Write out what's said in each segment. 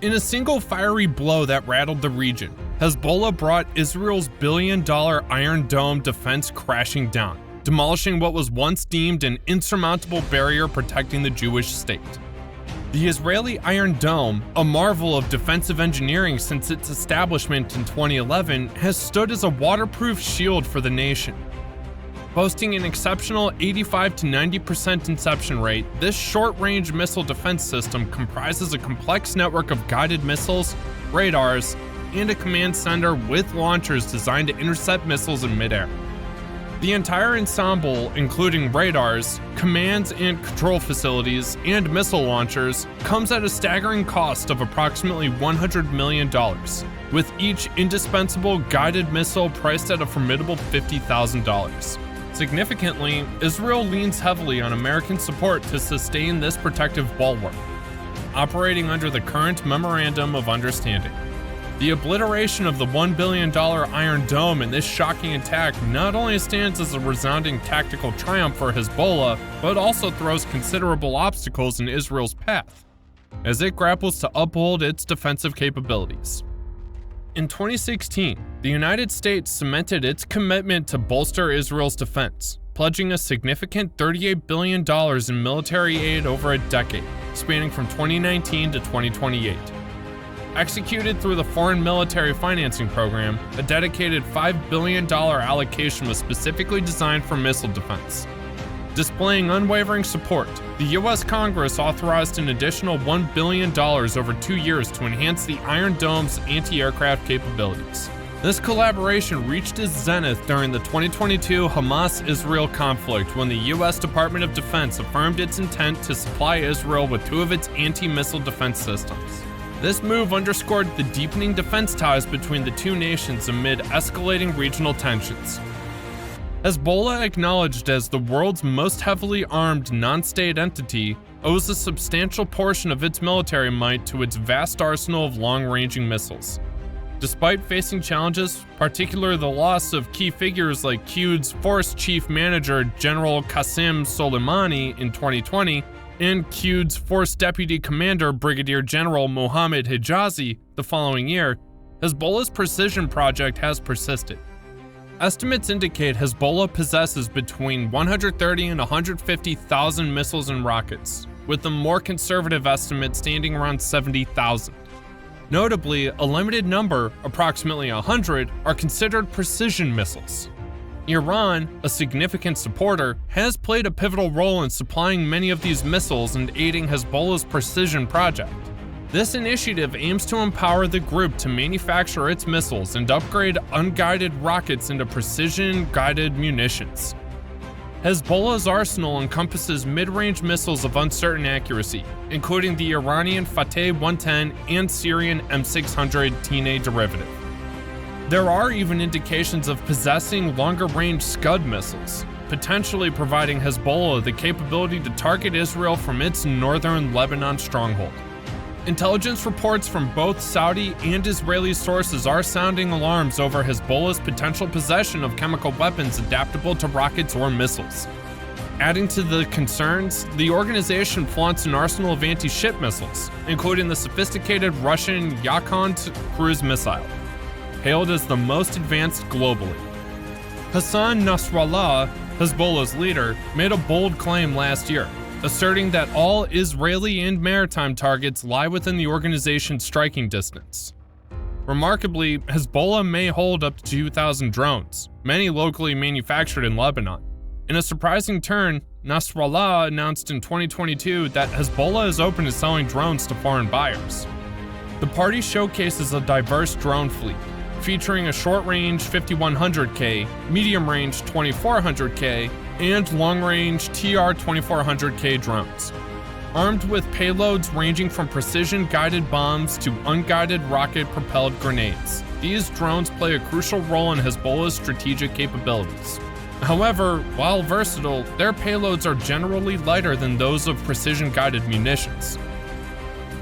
In a single fiery blow that rattled the region, Hezbollah brought Israel's billion-dollar Iron Dome defense crashing down, demolishing what was once deemed an insurmountable barrier protecting the Jewish state. The Israeli Iron Dome, a marvel of defensive engineering since its establishment in 2011, has stood as a waterproof shield for the nation. Boasting an exceptional 85 to 90% inception rate, this short-range missile defense system comprises a complex network of guided missiles, radars, and a command center with launchers designed to intercept missiles in midair. The entire ensemble, including radars, commands and control facilities, and missile launchers, comes at a staggering cost of approximately $100 million, with each indispensable guided missile priced at a formidable $50,000. Significantly, Israel leans heavily on American support to sustain this protective bulwark, operating under the current Memorandum of Understanding. The obliteration of the $1 billion Iron Dome in this shocking attack not only stands as a resounding tactical triumph for Hezbollah, but also throws considerable obstacles in Israel's path, as it grapples to uphold its defensive capabilities. In 2016, the United States cemented its commitment to bolster Israel's defense, pledging a significant $38 billion in military aid over a decade, spanning from 2019 to 2028. Executed through the Foreign Military Financing Program, a dedicated $5 billion allocation was specifically designed for missile defense. Displaying unwavering support, the U.S. Congress authorized an additional $1 billion over 2 years to enhance the Iron Dome's anti-aircraft capabilities. This collaboration reached its zenith during the 2022 Hamas-Israel conflict when the U.S. Department of Defense affirmed its intent to supply Israel with 2 of its anti-missile defense systems. This move underscored the deepening defense ties between the two nations amid escalating regional tensions. Hezbollah, acknowledged as the world's most heavily armed non-state entity, owes a substantial portion of its military might to its vast arsenal of long-ranging missiles. Despite facing challenges, particularly the loss of key figures like Qud's Force Chief Manager General Qasem Soleimani in 2020, and Qud's Force Deputy Commander Brigadier General Mohammad Hijazi the following year, Hezbollah's precision project has persisted. Estimates indicate Hezbollah possesses between 130 and 150,000 missiles and rockets, with the more conservative estimate standing around 70,000. Notably, a limited number, approximately 100, are considered precision missiles. Iran, a significant supporter, has played a pivotal role in supplying many of these missiles and aiding Hezbollah's precision project. This initiative aims to empower the group to manufacture its missiles and upgrade unguided rockets into precision-guided munitions. Hezbollah's arsenal encompasses mid-range missiles of uncertain accuracy, including the Iranian Fateh 110 and Syrian M600 Tine derivative. There are even indications of possessing longer-range Scud missiles, potentially providing Hezbollah the capability to target Israel from its northern Lebanon stronghold. Intelligence reports from both Saudi and Israeli sources are sounding alarms over Hezbollah's potential possession of chemical weapons adaptable to rockets or missiles. Adding to the concerns, the organization flaunts an arsenal of anti-ship missiles, including the sophisticated Russian Yakont cruise missile, hailed as the most advanced globally. Hassan Nasrallah, Hezbollah's leader, made a bold claim last year, asserting that all Israeli and maritime targets lie within the organization's striking distance. Remarkably, Hezbollah may hold up to 2,000 drones, many locally manufactured in Lebanon. In a surprising turn, Nasrallah announced in 2022 that Hezbollah is open to selling drones to foreign buyers. The party showcases a diverse drone fleet, featuring a short-range 5100K, medium-range 2400K, and long-range TR-2400K drones. Armed with payloads ranging from precision-guided bombs to unguided rocket-propelled grenades, these drones play a crucial role in Hezbollah's strategic capabilities. However, while versatile, their payloads are generally lighter than those of precision-guided munitions.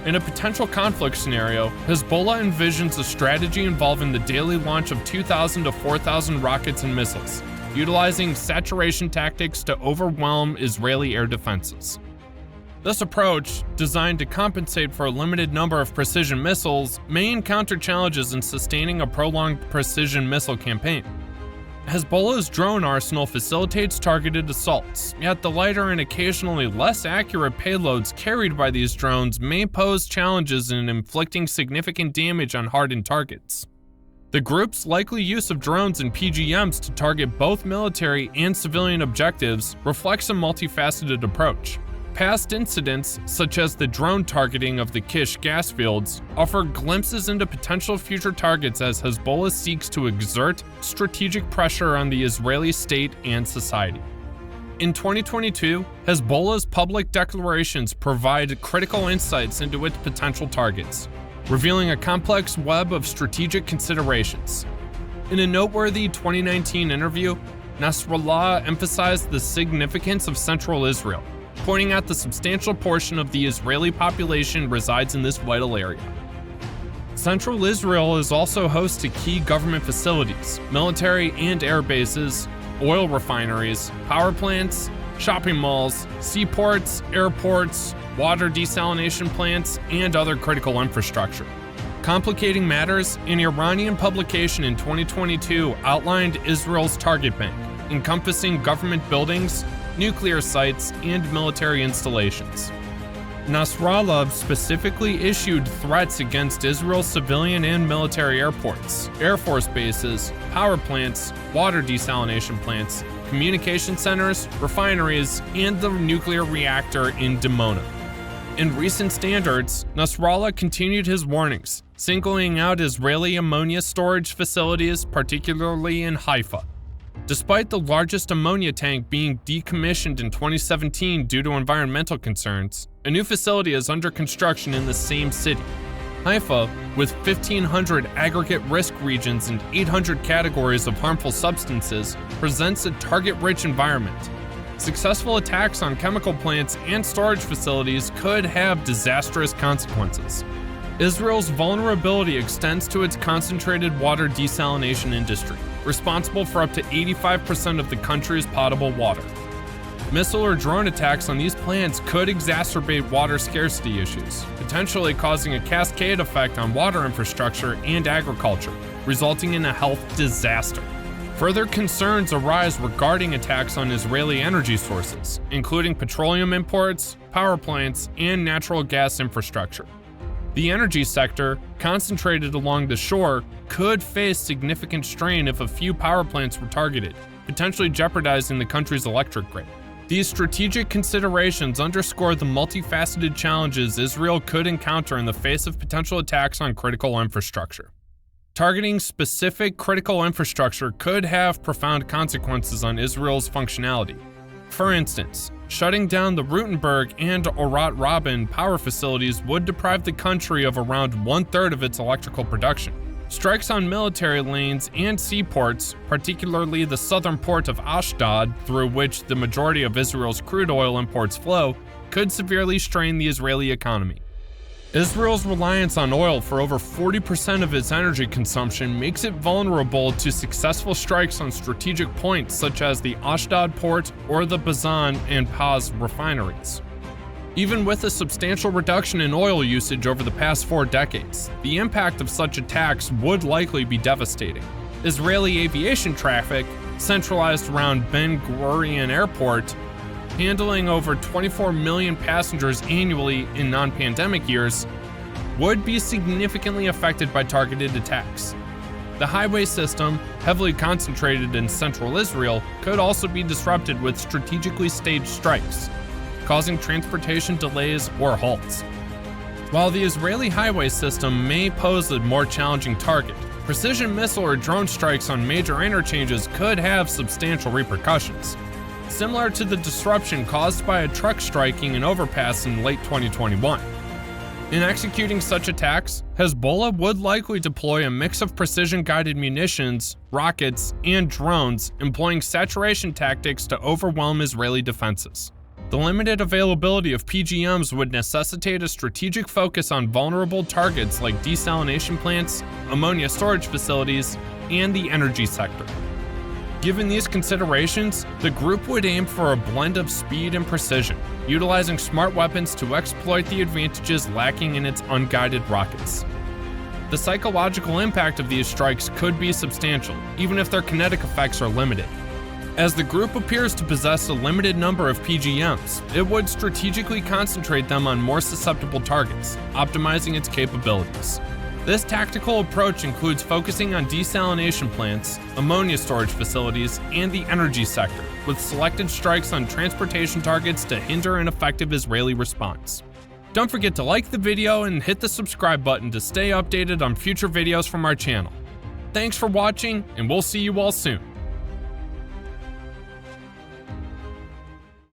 In a potential conflict scenario, Hezbollah envisions a strategy involving the daily launch of 2,000 to 4,000 rockets and missiles, utilizing saturation tactics to overwhelm Israeli air defenses. This approach, designed to compensate for a limited number of precision missiles, may encounter challenges in sustaining a prolonged precision missile campaign. Hezbollah's drone arsenal facilitates targeted assaults, yet the lighter and occasionally less accurate payloads carried by these drones may pose challenges in inflicting significant damage on hardened targets. The group's likely use of drones and PGMs to target both military and civilian objectives reflects a multifaceted approach. Past incidents, such as the drone targeting of the Kish gas fields, offer glimpses into potential future targets as Hezbollah seeks to exert strategic pressure on the Israeli state and society. In 2022, Hezbollah's public declarations provide critical insights into its potential targets, revealing a complex web of strategic considerations. In a noteworthy 2019 interview, Nasrallah emphasized the significance of central Israel, pointing out the substantial portion of the Israeli population resides in this vital area. Central Israel is also host to key government facilities, military and air bases, oil refineries, power plants, shopping malls, seaports, airports, water desalination plants, and other critical infrastructure. Complicating matters, an Iranian publication in 2022 outlined Israel's target bank, encompassing government buildings, nuclear sites, and military installations. Nasrallah specifically issued threats against Israel's civilian and military airports, air force bases, power plants, water desalination plants, communication centers, refineries, and the nuclear reactor in Dimona. In recent standards, Nasrallah continued his warnings, singling out Israeli ammonia storage facilities, particularly in Haifa. Despite the largest ammonia tank being decommissioned in 2017 due to environmental concerns, a new facility is under construction in the same city. Haifa, with 1,500 aggregate risk regions and 800 categories of harmful substances, presents a target-rich environment. Successful attacks on chemical plants and storage facilities could have disastrous consequences. Israel's vulnerability extends to its concentrated water desalination industry, responsible for up to 85% of the country's potable water. Missile or drone attacks on these plants could exacerbate water scarcity issues, potentially causing a cascade effect on water infrastructure and agriculture, resulting in a health disaster. Further concerns arise regarding attacks on Israeli energy sources, including petroleum imports, power plants, and natural gas infrastructure. The energy sector, concentrated along the shore, could face significant strain if a few power plants were targeted, potentially jeopardizing the country's electric grid. These strategic considerations underscore the multifaceted challenges Israel could encounter in the face of potential attacks on critical infrastructure. Targeting specific critical infrastructure could have profound consequences on Israel's functionality. For instance, shutting down the Rutenberg and Orat Rabin power facilities would deprive the country of around 1/3 of its electrical production. Strikes on military lanes and seaports, particularly the southern port of Ashdod, through which the majority of Israel's crude oil imports flow, could severely strain the Israeli economy. Israel's reliance on oil for over 40% of its energy consumption makes it vulnerable to successful strikes on strategic points such as the Ashdod port or the Bazan and Paz refineries. Even with a substantial reduction in oil usage over the past 4 decades, the impact of such attacks would likely be devastating. Israeli aviation traffic, centralized around Ben Gurion Airport, handling over 24 million passengers annually in non-pandemic years, would be significantly affected by targeted attacks. The highway system, heavily concentrated in central Israel, could also be disrupted with strategically staged strikes, causing transportation delays or halts. While the Israeli highway system may pose a more challenging target, precision missile or drone strikes on major interchanges could have substantial repercussions, similar to the disruption caused by a truck striking an overpass in late 2021. In executing such attacks, Hezbollah would likely deploy a mix of precision-guided munitions, rockets, and drones, employing saturation tactics to overwhelm Israeli defenses. The limited availability of PGMs would necessitate a strategic focus on vulnerable targets like desalination plants, ammonia storage facilities, and the energy sector. Given these considerations, the group would aim for a blend of speed and precision, utilizing smart weapons to exploit the advantages lacking in its unguided rockets. The psychological impact of these strikes could be substantial, even if their kinetic effects are limited. As the group appears to possess a limited number of PGMs, it would strategically concentrate them on more susceptible targets, optimizing its capabilities. This tactical approach includes focusing on desalination plants, ammonia storage facilities, and the energy sector, with selected strikes on transportation targets to hinder an effective Israeli response. Don't forget to like the video and hit the subscribe button to stay updated on future videos from our channel. Thanks for watching, and we'll see you all soon.